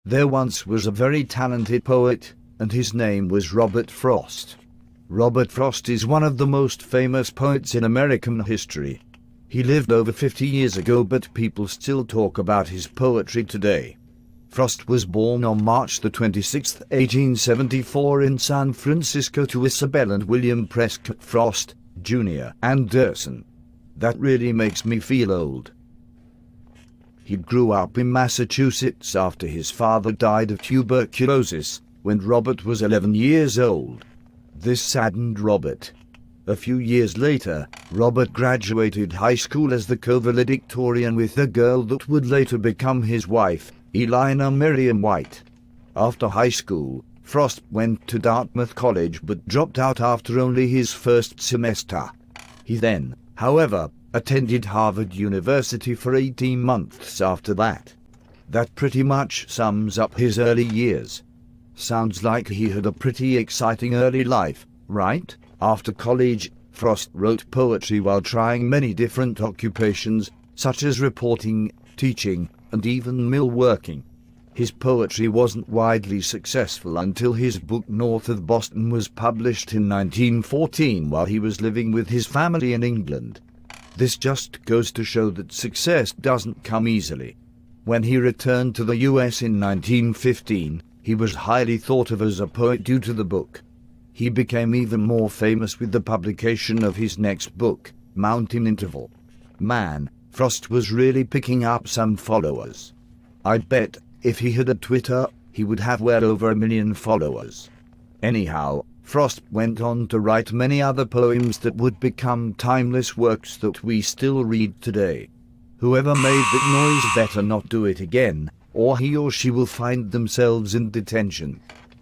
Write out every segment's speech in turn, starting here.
There once was a very talented poet, and his name was Robert Frost. Robert Frost is one of the most famous poets in American history. He lived over 50 years ago, but people still talk about his poetry today. Frost was born on March 26, 1874 in San Francisco to Isabel and William Prescott Frost, Jr. Anderson. That really makes me feel old. He grew up in Massachusetts after his father died of tuberculosis when Robert was 11 years old. This saddened Robert. A few years later, Robert graduated high school as the co-valedictorian with a girl that would later become his wife, Elina Miriam White. After high school, Frost went to Dartmouth College but dropped out after only his first semester. He then, however, attended Harvard University for 18 months after that. That pretty much sums up his early years. Sounds like he had a pretty exciting early life, right? After college, Frost wrote poetry while trying many different occupations, such as reporting, teaching, and even mill working. His poetry wasn't widely successful until his book North of Boston was published in 1914 while he was living with his family in England. This just goes to show that success doesn't come easily. When he returned to the US in 1915, he was highly thought of as a poet due to the book. He became even more famous with the publication of his next book, Mountain Interval. Man, Frost was really picking up some followers. I bet if he had a Twitter, he would have well over 1 million followers. Anyhow, Frost went on to write many other poems that would become timeless works that we still read today. Whoever made that noise better not do it again, or he or she will find themselves in detention.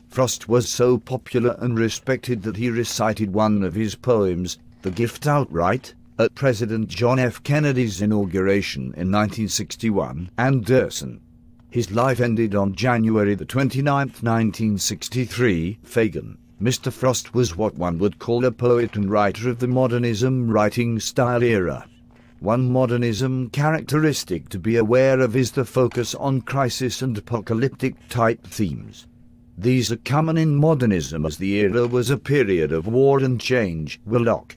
Frost was so popular and respected that he recited one of his poems, The Gift, outright, at President John F. Kennedy's inauguration in 1961. Anderson. His life ended on January 29, 1963. Fagan. Mr. Frost was what one would call a poet and writer of the modernism writing style era. One modernism characteristic to be aware of is the focus on crisis and apocalyptic-type themes. These are common in modernism as the era was a period of war and change. Willock.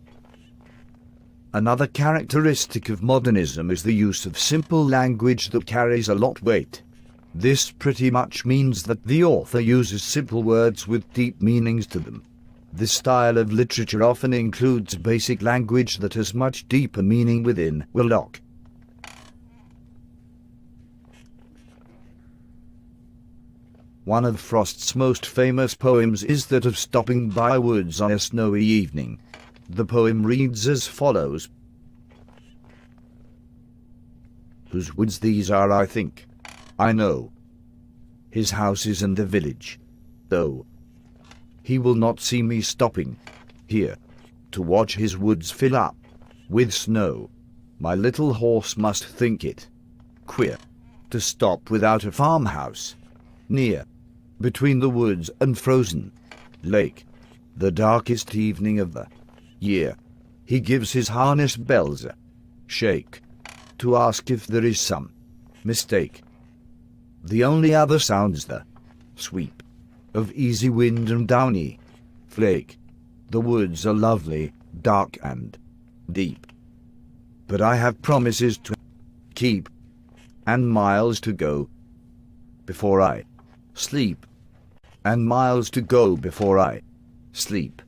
Another characteristic of modernism is the use of simple language that carries a lot weight. This pretty much means that the author uses simple words with deep meanings to them. This style of literature often includes basic language that has much deeper meaning within. Willock. One of Frost's most famous poems is that of stopping by woods on a snowy evening. The poem reads as follows. Whose woods these are, I think. I know. His house is in the village. Though he will not see me stopping here to watch his woods fill up with snow. My little horse must think it queer to stop without a farmhouse near between the woods and frozen lake. The darkest evening of the year, he gives his harness bells a shake to ask if there is some mistake. The only other sound's the sweep of easy wind and downy flake. The woods are lovely, dark and deep, but I have promises to keep and miles to go before I sleep, and miles to go before I sleep.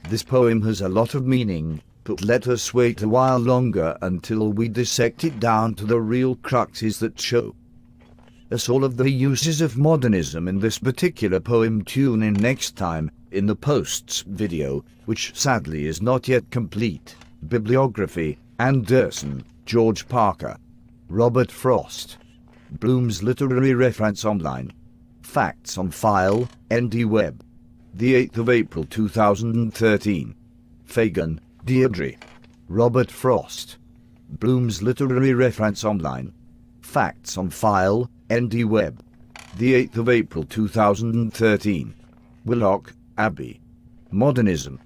This poem has a lot of meaning, but let us wait a while longer until we dissect it down to the real cruxes that show us all of the uses of modernism in this particular poem. Tune in next time in the Posts video, which sadly is not yet complete. Bibliography: Anderson, George Parker, Robert Frost. Bloom's Literary Reference Online. Facts on file, ND Web. The 8th of April 2013. Fagan, Deirdre. Robert Frost. Bloom's Literary Reference Online. Facts on file, ND Web. The 8th of April 2013. Willock, Abbey. Modernism.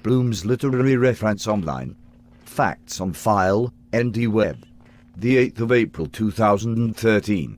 Bloom's Literary Reference Online. Facts on file, ND Web. The 8th of April 2013.